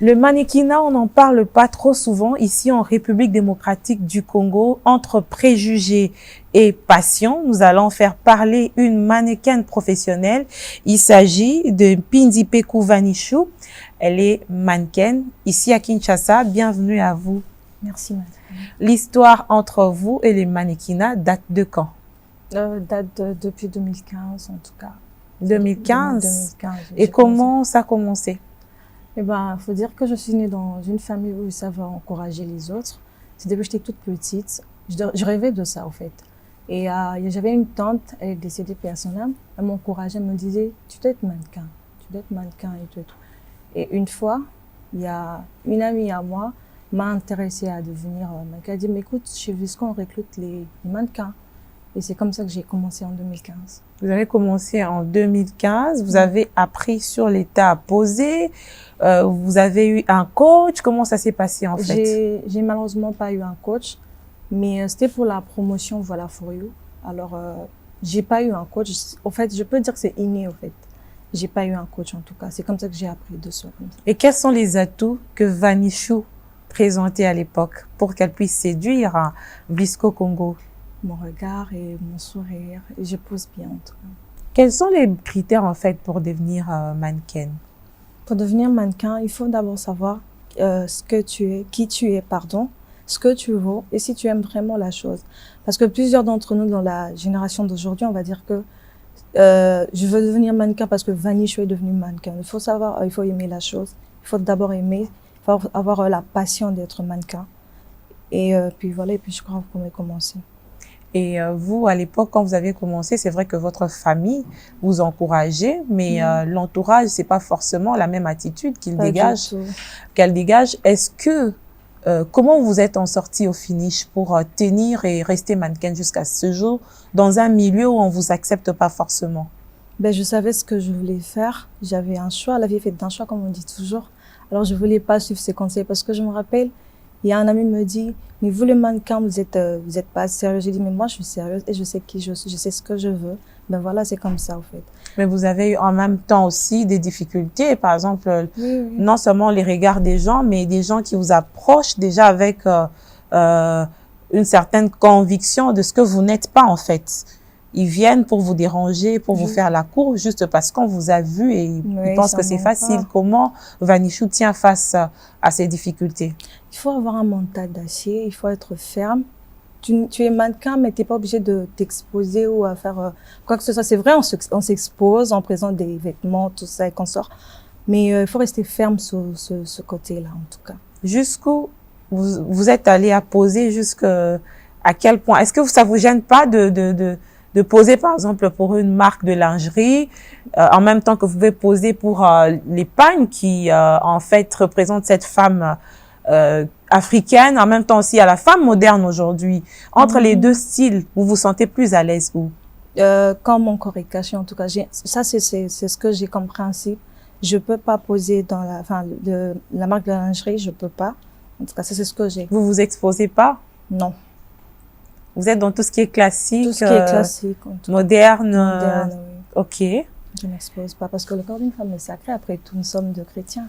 Le mannequinat, on n'en parle pas trop souvent ici en République démocratique du Congo. Entre préjugés et passion, nous allons faire parler une mannequin professionnelle. Il s'agit de Mpindipeku Vanishu. Elle est mannequin ici à Kinshasa. Bienvenue à vous. Merci, madame. L'histoire entre vous et les mannequinats date de quand? Depuis 2015, en tout cas. 2015. 2015. Et comment ça a commencé? Eh ben, faut dire que je suis née dans une famille où ils savent encourager les autres. C'est depuis que j'étais toute petite. Je rêvais de ça, en fait. Et j'avais une tante, elle est décédée, paix à son âme. Elle m'encourageait, elle me disait, tu dois être mannequin. Tu dois être mannequin et tout et tout. Et une fois, il y a une amie à moi m'a intéressée à devenir mannequin. Elle a dit, mais écoute, chez Visco, on recrute les mannequins. Et c'est comme ça que j'ai commencé en 2015. Vous avez commencé en 2015, vous avez appris sur les tas à poser, vous avez eu un coach, comment ça s'est passé en fait? J'ai malheureusement pas eu un coach, mais c'était pour la promotion Voilà For You. Alors, j'ai pas eu un coach. En fait, je peux dire que c'est inné en fait. J'ai pas eu un coach en tout cas. C'est comme ça que j'ai appris de soi. Et quels sont les atouts que Vanishu présentait à l'époque pour qu'elle puisse séduire Visco Congo? Mon regard et mon sourire. Et je pose bien en tout cas. Quels sont les critères en fait pour devenir mannequin? Pour devenir mannequin, il faut d'abord savoir ce que tu es, qui tu es, pardon, ce que tu vaux et si tu aimes vraiment la chose. Parce que plusieurs d'entre nous dans la génération d'aujourd'hui, on va dire que je veux devenir mannequin parce que Vanishu est devenu mannequin. Il faut savoir, il faut aimer la chose. Il faut d'abord aimer, il faut avoir la passion d'être mannequin. Et puis voilà, et puis je crois qu'on pouvez commencer. Et vous, à l'époque, quand vous avez commencé, c'est vrai que votre famille vous encourageait, mais l'entourage, c'est pas forcément la même attitude qu'elle dégage. Est-ce que, comment vous êtes en sortie au finish pour tenir et rester mannequin jusqu'à ce jour dans un milieu où on vous accepte pas forcément? Ben, je savais ce que je voulais faire. J'avais un choix. La vie est faite d'un choix, comme on dit toujours. Alors, je voulais pas suivre ses conseils parce que je me rappelle, il y a un ami qui me dit, mais vous le mannequin, vous êtes pas sérieux. J'ai dit, mais moi, je suis sérieuse et je sais qui je suis, je sais ce que je veux. Ben voilà, c'est comme ça, en fait. Mais vous avez eu en même temps aussi des difficultés, par exemple, oui. Non seulement les regards des gens, mais des gens qui vous approchent déjà avec une certaine conviction de ce que vous n'êtes pas, en fait. Ils viennent pour vous déranger, pour vous faire la cour, juste parce qu'on vous a vu et ils pensent que c'est facile. Comment Vanishu tient face à ces difficultés? Il faut avoir un mental d'acier, il faut être ferme. Tu es mannequin, mais tu n'es pas obligé de t'exposer ou à faire quoi que ce soit. C'est vrai, on s'expose, on présente des vêtements, tout ça, et qu'on sort. Mais il faut rester ferme sur ce côté-là, en tout cas. Jusqu'où vous êtes allé à poser, jusqu'à quel point? Est-ce que ça vous gêne pas de poser, par exemple, pour une marque de lingerie, en même temps que vous pouvez poser pour les pagnes qui, en fait, représentent cette femme africaine, en même temps aussi à la femme moderne aujourd'hui. Entre les deux styles, vous vous sentez plus à l'aise où? Quand mon corps est caché, en tout cas, ça c'est ce que j'ai comme principe. Je peux pas poser dans la marque de lingerie, je peux pas. En tout cas, ça c'est ce que j'ai. Vous vous exposez pas? Non. Vous êtes dans tout ce qui est classique, tout ce qui est classique, moderne, oui. Ok. Je m'expose pas parce que le corps d'une femme est sacré. Après tout, nous sommes de chrétiens.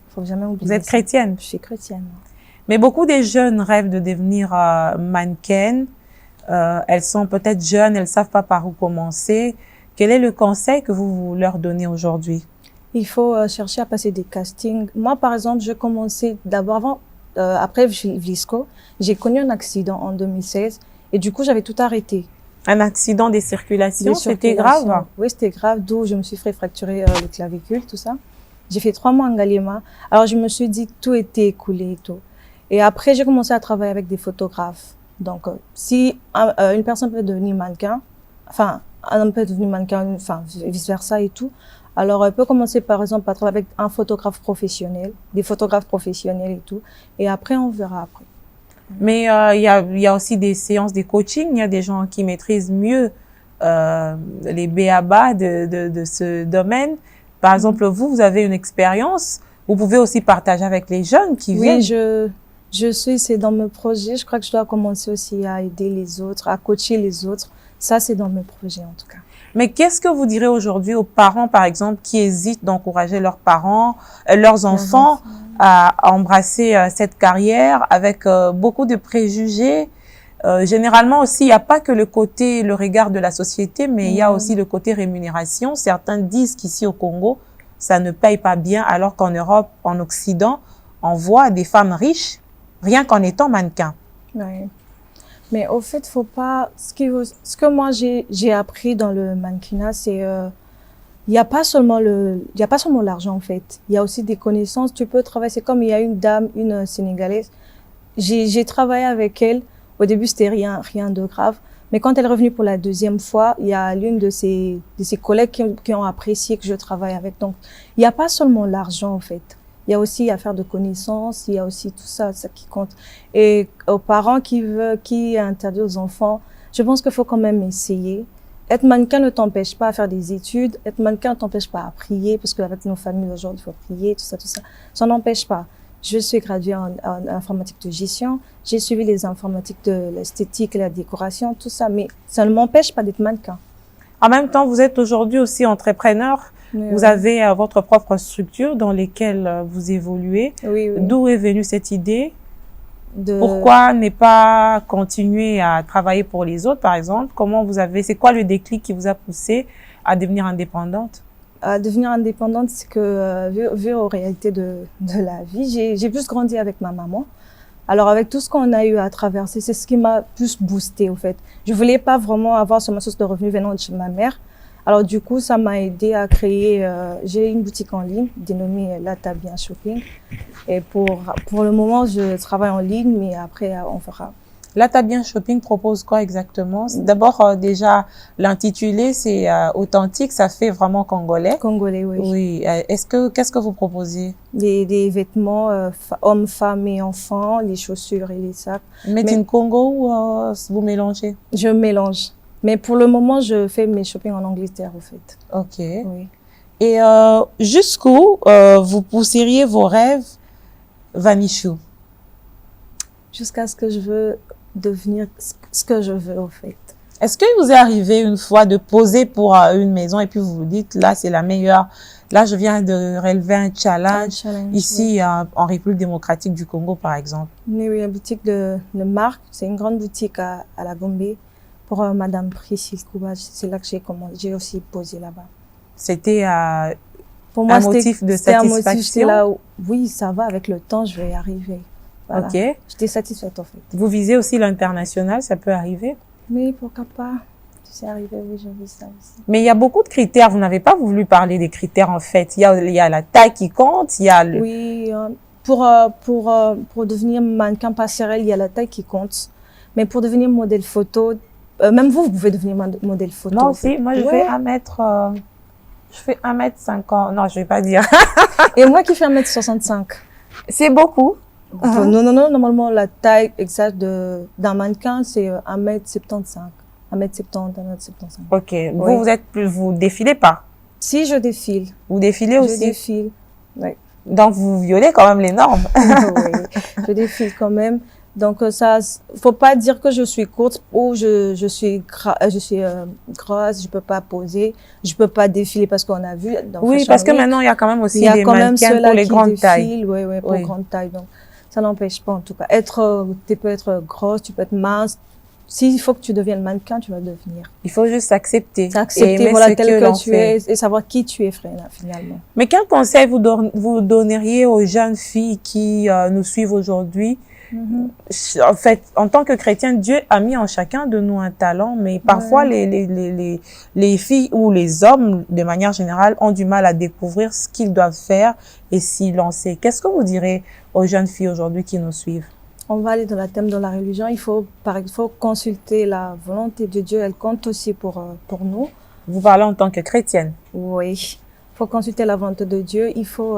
Faut jamais oublier. Vous êtes chrétienne? Je suis chrétienne. Mais beaucoup des jeunes rêvent de devenir mannequin. Elles sont peut-être jeunes, elles savent pas par où commencer. Quel est le conseil que vous leur donnez aujourd'hui? Il faut chercher à passer des castings. Moi, par exemple, je commençais d'abord après Visco, j'ai connu un accident en 2016 et du coup, j'avais tout arrêté. Un accident des circulations, c'était grave? Oui, c'était grave, d'où je me suis fait fracturer le clavicule, tout ça. J'ai fait 3 mois en Galliema. Alors, je me suis dit que tout était écoulé et tout. Et après, j'ai commencé à travailler avec des photographes. Donc, si une personne peut devenir mannequin, enfin, un homme peut devenir mannequin, enfin, vice-versa et tout, alors elle peut commencer par exemple à travailler avec un photographe professionnel, des photographes professionnels et tout, et après, on verra après. Mais il y a aussi des séances de coaching, il y a des gens qui maîtrisent mieux les b.a.-ba de ce domaine. Par exemple, vous avez une expérience, vous pouvez aussi partager avec les jeunes qui viennent. Oui, c'est dans mes projets. Je crois que je dois commencer aussi à aider les autres, à coacher les autres. Ça, c'est dans mes projets en tout cas. Mais qu'est-ce que vous direz aujourd'hui aux parents, par exemple, qui hésitent d'encourager leurs parents, leurs enfants à embrasser cette carrière avec beaucoup de préjugés? Généralement aussi, il n'y a pas que le regard de la société, mais il y a aussi le côté rémunération. Certains disent qu'ici au Congo, ça ne paye pas bien, alors qu'en Europe, en Occident, on voit des femmes riches rien qu'en étant mannequin. Ouais. Mais au fait, faut pas. Ce que moi j'ai appris dans le mannequinat, c'est il y a pas seulement l'argent en fait. Il y a aussi des connaissances. Tu peux travailler. C'est comme il y a une dame, une Sénégalaise. J'ai travaillé avec elle. Au début, c'était rien de grave. Mais quand elle est revenue pour la deuxième fois, il y a l'une de ses collègues qui ont apprécié que je travaille avec. Donc, il n'y a pas seulement l'argent en fait. Il y a aussi affaire de connaissances, il y a aussi tout ça qui compte. Et aux parents qui interdisent aux enfants, je pense qu'il faut quand même essayer. Être mannequin ne t'empêche pas à faire des études. Être mannequin ne t'empêche pas à prier, parce qu'avec nos familles aujourd'hui, il faut prier, tout ça. Ça n'empêche pas. Je suis graduée en informatique de gestion. J'ai suivi les informatiques de l'esthétique et la décoration, tout ça. Mais ça ne m'empêche pas d'être mannequin. En même temps, vous êtes aujourd'hui aussi entrepreneur. Mais vous avez votre propre structure dans laquelle vous évoluez. Oui. D'où est venue cette idée? Pourquoi ne pas continuer à travailler pour les autres, par exemple? C'est quoi le déclic qui vous a poussé à devenir indépendante? À devenir indépendante, c'est que, vu aux réalités de la vie, j'ai plus grandi avec ma maman. Alors, avec tout ce qu'on a eu à traverser, c'est ce qui m'a plus boosté, au fait. Je voulais pas vraiment avoir ce source de revenus venant de chez ma mère. Alors, du coup, ça m'a aidé à créer, j'ai une boutique en ligne dénommée Latabien Shopping. Et pour le moment, je travaille en ligne, mais après, on verra. Latabien Shopping propose quoi exactement? D'abord, déjà, l'intitulé, c'est authentique, ça fait vraiment congolais. Congolais, oui. Oui. Qu'est-ce que vous proposez? Des vêtements, hommes, femmes et enfants, les chaussures et les sacs. Made in Congo ou vous mélangez? Je mélange. Mais pour le moment, je fais mes shopping en Angleterre, au fait. Ok. Oui. Et jusqu'où vous pousseriez vos rêves, Vanichou? Jusqu'à ce que je veux devenir ce que je veux, au fait. Est-ce qu'il vous est arrivé une fois de poser pour une maison et puis vous vous dites, là, c'est la meilleure, là, je viens de relever un challenge ici, oui. En République démocratique du Congo, par exemple? Oui, la boutique de Marc, c'est une grande boutique à la Gombe. Pour Madame Priscille Kouba, c'est là que j'ai aussi posé là-bas. C'était pour moi, un motif de satisfaction? Un motif, là où, oui, ça va, avec le temps, je vais y arriver. Voilà. Ok. J'étais satisfaite, en fait. Vous visez aussi l'international, ça peut arriver? Oui, pourquoi pas. Tu sais arriver, oui, j'ai vu ça aussi. Mais il y a beaucoup de critères. Vous n'avez pas voulu parler des critères, en fait. Il y a la taille qui compte, il y a le... Oui, pour devenir mannequin passerelle, il y a la taille qui compte. Mais pour devenir modèle photo, même vous pouvez devenir modèle photo. Moi aussi, moi je fais 1m50. Non, je vais pas dire. Et moi qui fais 1m65. C'est beaucoup. Non, normalement la taille exacte d'un mannequin, c'est 1m75. 1m70, 1m75. Ok. Oui. Vous défilez pas? Si, je défile. Vous défilez aussi? Je défile, oui. Donc vous violez quand même les normes. Oui, je défile quand même. Donc ça, faut pas dire que je suis courte ou je suis grosse, je peux pas poser, je peux pas défiler parce qu'on a vu. Oui, parce que maintenant il y a quand même aussi des mannequins pour les grandes tailles. Oui, pour grandes tailles. Donc ça n'empêche pas en tout cas. Tu peux être grosse, tu peux être mince. S'il faut que tu deviennes mannequin, tu vas devenir. Il faut juste accepter. Accepter, voilà, tel que tu es et savoir qui tu es, finalement. Mais quel conseil vous donneriez aux jeunes filles qui nous suivent aujourd'hui? En fait, en tant que chrétien, Dieu a mis en chacun de nous un talent, mais parfois les filles ou les hommes, de manière générale, ont du mal à découvrir ce qu'ils doivent faire et s'y lancer. Qu'est-ce que vous direz aux jeunes filles aujourd'hui qui nous suivent? On va aller dans le thème de la religion. Il faut consulter la volonté de Dieu. Elle compte aussi pour nous. Vous parlez en tant que chrétienne? Oui. Il faut consulter la volonté de Dieu. Il faut...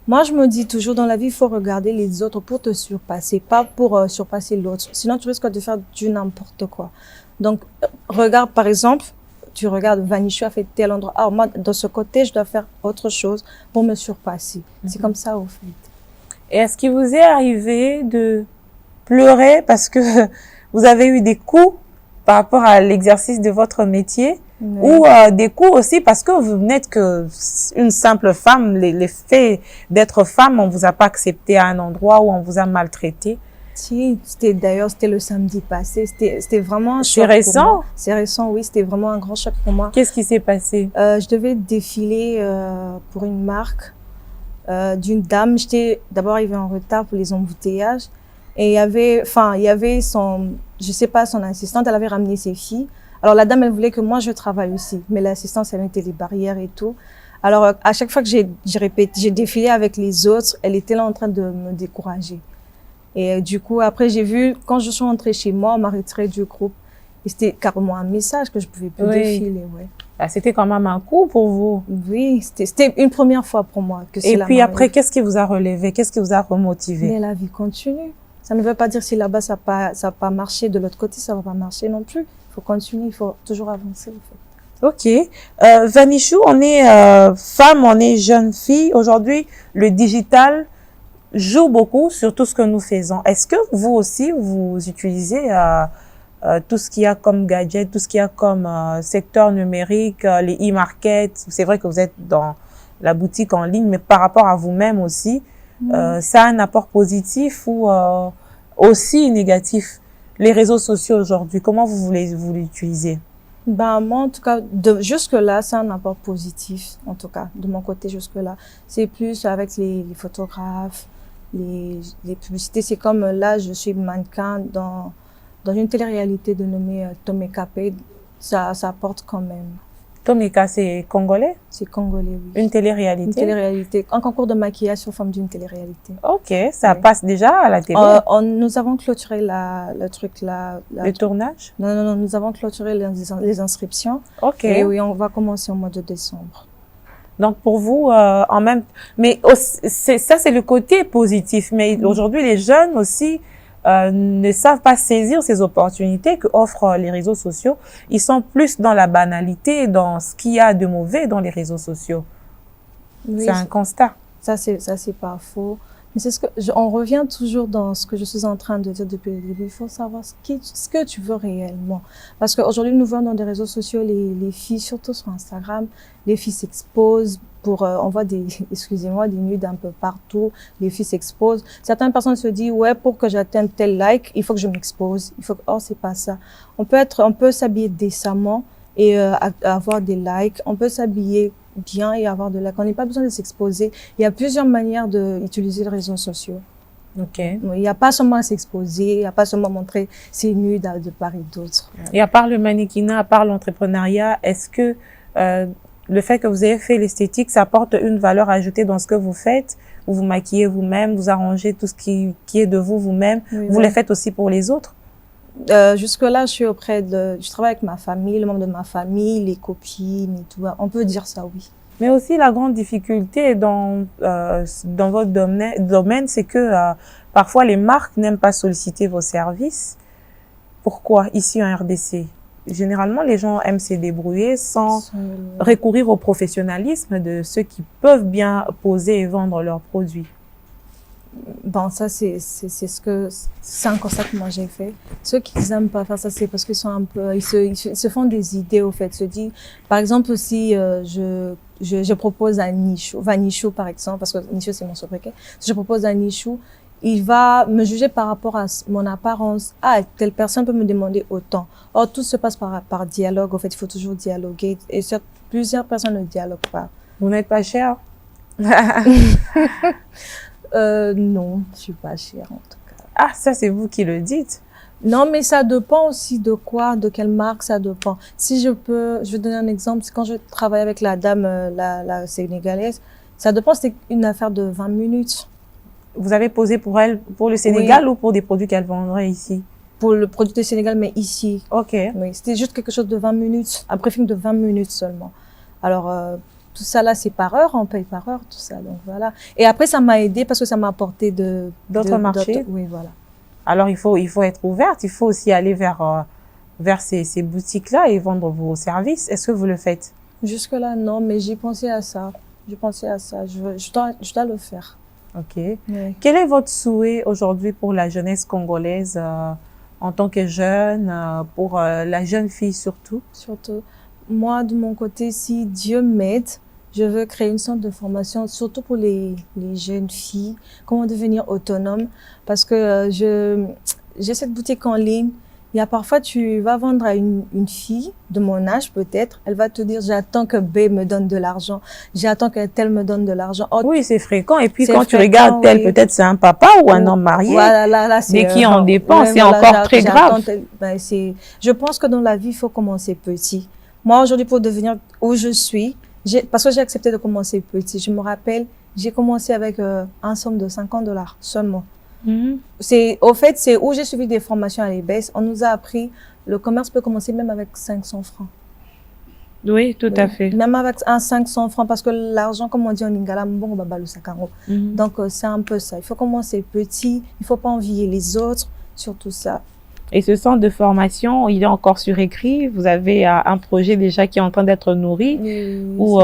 Moi, je me dis toujours, dans la vie, il faut regarder les autres pour te surpasser, pas pour surpasser l'autre. Sinon, tu risques de faire du n'importe quoi. Donc, regarde, par exemple, tu regardes, Vanichou a fait tel endroit. Ah, moi, de ce côté, je dois faire autre chose pour me surpasser. C'est comme ça, au fait. Et est-ce qu'il vous est arrivé de pleurer parce que vous avez eu des coups par rapport à l'exercice de votre métier? ou des coups aussi parce que vous n'êtes que une simple femme, les faits d'être femme, on vous a pas accepté à un endroit où on vous a maltraité. Si, c'était le samedi passé. C'était vraiment un C'est choc pour récent? moi. C'est récent, oui. C'était vraiment un grand choc pour moi. Qu'est-ce qui s'est passé? Je devais défiler pour une marque d'une dame. J'étais d'abord arrivée en retard pour les embouteillages. Et il y avait je sais pas, son assistante, elle avait ramené ses filles. Alors la dame, elle voulait que moi je travaille aussi. Mais l'assistante, elle mettait les barrières et tout. Alors à chaque fois que j'ai défilé avec les autres, elle était là en train de me décourager. Et du coup, après, j'ai vu, quand je suis rentrée chez moi, on m'a retirée du groupe. Et c'était carrément un message que je pouvais plus défiler, ouais. Ah, c'était quand même un coup pour vous. Oui, c'était une première fois pour moi que Et puis après, qu'est-ce qui vous a relevé? Qu'est-ce qui vous a remotivé? Mais la vie continue. Ça ne veut pas dire si là-bas ça a pas marché, de l'autre côté ça va pas marcher non plus. Il faut continuer, il faut toujours avancer, en fait. Ok. Vanichou, on est femme, on est jeune fille. Aujourd'hui, le digital joue beaucoup sur tout ce que nous faisons. Est-ce que vous aussi, vous utilisez tout ce qu'il y a comme gadget, tout ce qu'il y a comme secteur numérique, les e-market? C'est vrai que vous êtes dans la boutique en ligne, mais par rapport à vous-même aussi, ça a un apport positif ou aussi négatif? Les réseaux sociaux aujourd'hui, comment vous l'utilisez? Ben, moi, en tout cas, jusque-là, c'est un apport positif, en tout cas, de mon côté jusque-là. C'est plus avec les photographes, les publicités. C'est comme là, je suis mannequin dans une télé-réalité dénommée Tomeka Paid. Ça apporte quand même. Tomeka, c'est congolais? C'est congolais, oui. Une télé-réalité? Une télé-réalité. Un concours de maquillage sous forme d'une télé-réalité. Ok, ça passe déjà à la télé? Nous avons clôturé le truc là. Le tournage? Non, nous avons clôturé les inscriptions. Ok. Et oui, on va commencer au mois de décembre. Donc pour vous, mais ça c'est le côté positif. Mais aujourd'hui, les jeunes aussi ne savent pas saisir ces opportunités que offrent les réseaux sociaux. Ils sont plus dans la banalité, dans ce qu'il y a de mauvais dans les réseaux sociaux. Oui, c'est un constat. Ça c'est pas faux. Mais c'est on revient toujours dans ce que je suis en train de dire depuis le début. Il faut savoir ce que tu veux réellement. Parce qu'aujourd'hui, nous voyons dans des réseaux sociaux, les filles, surtout sur Instagram, les filles s'exposent on voit excusez-moi, des nudes un peu partout. Les filles s'exposent. Certaines personnes se disent, ouais, pour que j'atteigne tel like, il faut que je m'expose. Oh, c'est pas ça. On peut s'habiller décemment et avoir des likes. On peut s'habiller bien et avoir de likes. On n'a pas besoin de s'exposer. Il y a plusieurs manières d'utiliser les réseaux sociaux. Ok. Il n'y a pas seulement à s'exposer, il n'y a pas seulement à montrer ses nudes de part et d'autre. Et à part le mannequinat, à part l'entrepreneuriat, est-ce que le fait que vous ayez fait l'esthétique, ça apporte une valeur ajoutée dans ce que vous faites? Vous vous maquillez vous-même, vous arrangez tout ce qui est de vous-même. Oui, vous le faites aussi pour les autres? Jusque-là, je travaille avec ma famille, le membre de ma famille, les copines et tout. On peut dire ça, oui. Mais aussi, la grande difficulté dans votre domaine, c'est que parfois les marques n'aiment pas solliciter vos services. Pourquoi ici en RDC? Généralement, les gens aiment se débrouiller sans recourir au professionnalisme de ceux qui peuvent bien poser et vendre leurs produits. Bon, ça, c'est un constat que moi j'ai fait. Ceux qui n'aiment pas faire ça, c'est parce qu'ils sont un peu, ils se font des idées, au fait. Se disent, par exemple, si je propose un Vanichou, par exemple, parce que Nichou, c'est mon sobriquet. Si je propose un Nichou, il va me juger par rapport à mon apparence. Ah, telle personne peut me demander autant. Or, tout se passe par dialogue. En fait, il faut toujours dialoguer. Et plusieurs personnes ne dialoguent pas. Vous n'êtes pas cher? Non, je suis pas chère, en tout cas. Ah, ça, c'est vous qui le dites. Non, mais ça dépend aussi de quoi, de quelle marque, ça dépend. Si je vais donner un exemple. Quand je travaille avec la dame, la sénégalaise, ça dépend, c'est une affaire de 20 minutes. Vous avez posé pour elle, pour le Sénégal, oui, ou pour des produits qu'elle vendrait ici? Pour le produit du Sénégal, mais ici. Ok. Oui, c'était juste quelque chose de 20 minutes, un briefing de 20 minutes seulement. Alors, tout ça là, c'est par heure, on paye par heure, tout ça. Donc voilà. Et après, ça m'a aidé parce que ça m'a apporté d'autres marchés. Oui, voilà. Alors, il faut être ouverte. Il faut aussi aller vers ces boutiques-là et vendre vos services. Est-ce que vous le faites? Jusque-là, non, mais j'ai pensé à ça. Je dois le faire. Ok. Oui. Quel est votre souhait aujourd'hui pour la jeunesse congolaise en tant que jeune, pour la jeune fille surtout? Surtout. Moi, de mon côté, si Dieu m'aide, je veux créer une sorte de formation, surtout pour les jeunes filles, comment devenir autonome. Parce que j'ai cette boutique en ligne. Il y a parfois, tu vas vendre à une fille de mon âge peut-être, elle va te dire, j'attends que B me donne de l'argent, j'attends que tel me donne de l'argent. Oh, Oui, c'est fréquent. Et puis, c'est quand tu fréquent, regardes tel, oui. peut-être c'est un papa ou un homme marié. Voilà, là, Mais qui en dépend, ouais, c'est voilà, encore très grave. Ben, je pense que dans la vie, il faut commencer petit. Moi, aujourd'hui, pour devenir où je suis, parce que j'ai accepté de commencer petit. Je me rappelle, j'ai commencé avec un somme de $50 seulement. Au fait, c'est où j'ai suivi des formations à l'EBS. On nous a appris, le commerce peut commencer même avec 500 francs. Oui, tout à fait. Même avec un 500 francs, parce que l'argent, comme on dit en lingala, bon, on va balo sakaro. Donc, c'est un peu ça. Il faut commencer petit. Il faut pas envier les autres, surtout ça. Et ce centre de formation, il est encore sur écrit. Vous avez un projet déjà qui est en train d'être nourri. Ou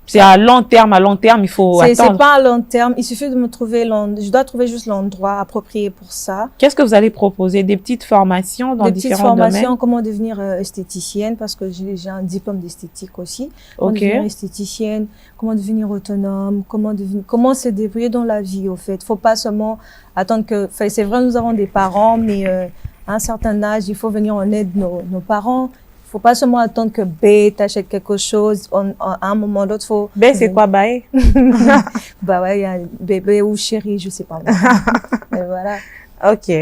c'est à long terme, il faut attendre. C'est pas à long terme. Il suffit de me trouver je dois trouver juste l'endroit approprié pour ça. Qu'est-ce que vous allez proposer? Des petites formations dans différents domaines? Des petites formations, comment devenir esthéticienne, parce que j'ai un diplôme d'esthétique aussi. Comment Ok. devenir esthéticienne, comment devenir autonome, comment se débrouiller dans la vie, au fait. Faut pas seulement attendre que, c'est vrai, nous avons des parents, mais, à un certain âge, il faut venir en aide nos parents. Il faut pas seulement attendre que B t'achète quelque chose. À un moment d'autre, faut... B, c'est quoi, Bae? Bah ouais, il y a bébé ou chéri, je sais pas. Mais voilà. Ok.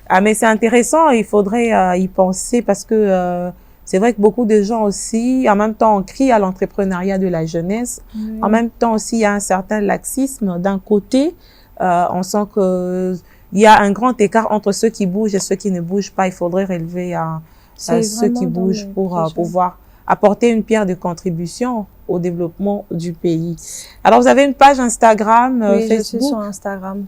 Ah, mais c'est intéressant. Il faudrait y penser parce que c'est vrai que beaucoup de gens aussi, en même temps, on crie à l'entrepreneuriat de la jeunesse. En même temps aussi, il y a un certain laxisme. D'un côté, on sent que il y a un grand écart entre ceux qui bougent et ceux qui ne bougent pas. Il faudrait relever à ceux qui bougent pour pouvoir apporter une pierre de contribution au développement du pays. Alors, vous avez une page Instagram, oui, Facebook? Je suis sur Instagram.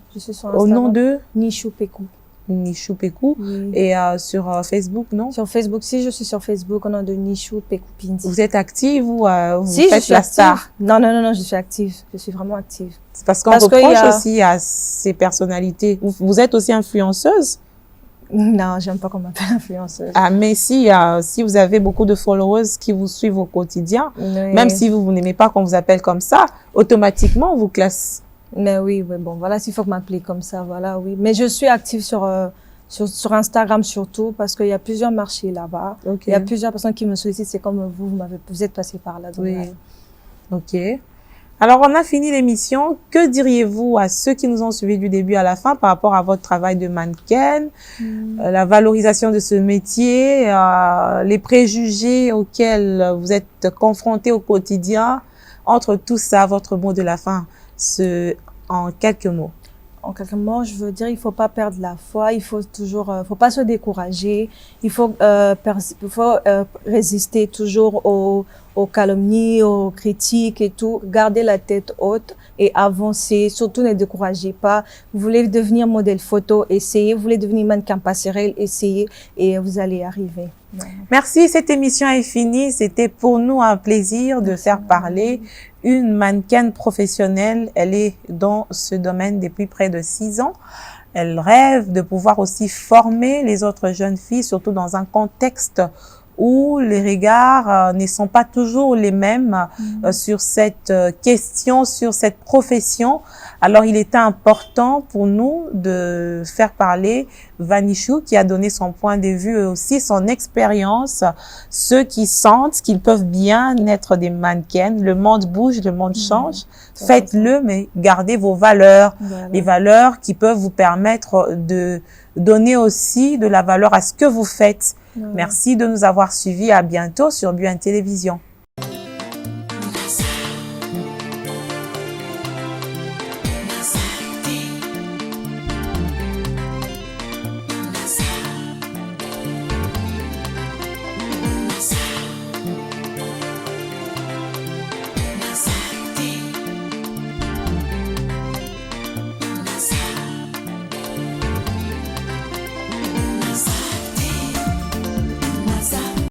Au nom de? Nichou Pekou. Nichou Pekou. Oui. Et sur Facebook, non? Sur Facebook, si je suis sur Facebook, au nom de Nichou Pekou Pinti. Vous êtes active ou vous si, faites la star? Non, je suis active. Je suis vraiment active. C'est parce qu'on reproche aussi à ces personnalités. Vous êtes aussi influenceuse? Non, j'aime pas qu'on m'appelle influenceuse. Ah, mais si vous avez beaucoup de followers qui vous suivent au quotidien, oui. Même si vous n'aimez pas qu'on vous appelle comme ça, automatiquement, on vous classe. Mais oui, bon, voilà, s'il faut m'appeler comme ça, voilà, oui. Mais je suis active sur Instagram surtout, parce qu'il y a plusieurs marchés là-bas. Okay. Il y a plusieurs personnes qui me sollicitent, c'est comme vous êtes passé par là. Donc oui. voilà. Ok. Alors, on a fini l'émission. Que diriez-vous à ceux qui nous ont suivis du début à la fin par rapport à votre travail de mannequin, la valorisation de ce métier, les préjugés auxquels vous êtes confrontés au quotidien? Entre tout ça, votre mot de la fin, en quelques mots. En quelques mots, je veux dire, il faut pas perdre la foi, il faut toujours, faut pas se décourager, il faut résister toujours aux calomnies, aux critiques et tout, garder la tête haute et avancer, surtout ne découragez pas. Vous voulez devenir modèle photo, essayez, vous voulez devenir mannequin passerelle, essayez et vous allez y arriver. Merci, cette émission est finie. C'était pour nous un plaisir de faire parler une mannequin professionnelle. Elle est dans ce domaine depuis près de 6 ans. Elle rêve de pouvoir aussi former les autres jeunes filles, surtout dans un contexte où les regards ne sont pas toujours les mêmes sur cette question, sur cette profession. Alors, il était important pour nous de faire parler Vanichou, qui a donné son point de vue et aussi son expérience. Ceux qui sentent qu'ils peuvent bien être des mannequins. Le monde bouge, le monde change. Faites-le, mais gardez vos valeurs. Voilà. Les valeurs qui peuvent vous permettre de donner aussi de la valeur à ce que vous faites. Merci de nous avoir suivis. À bientôt sur Buin Télévision.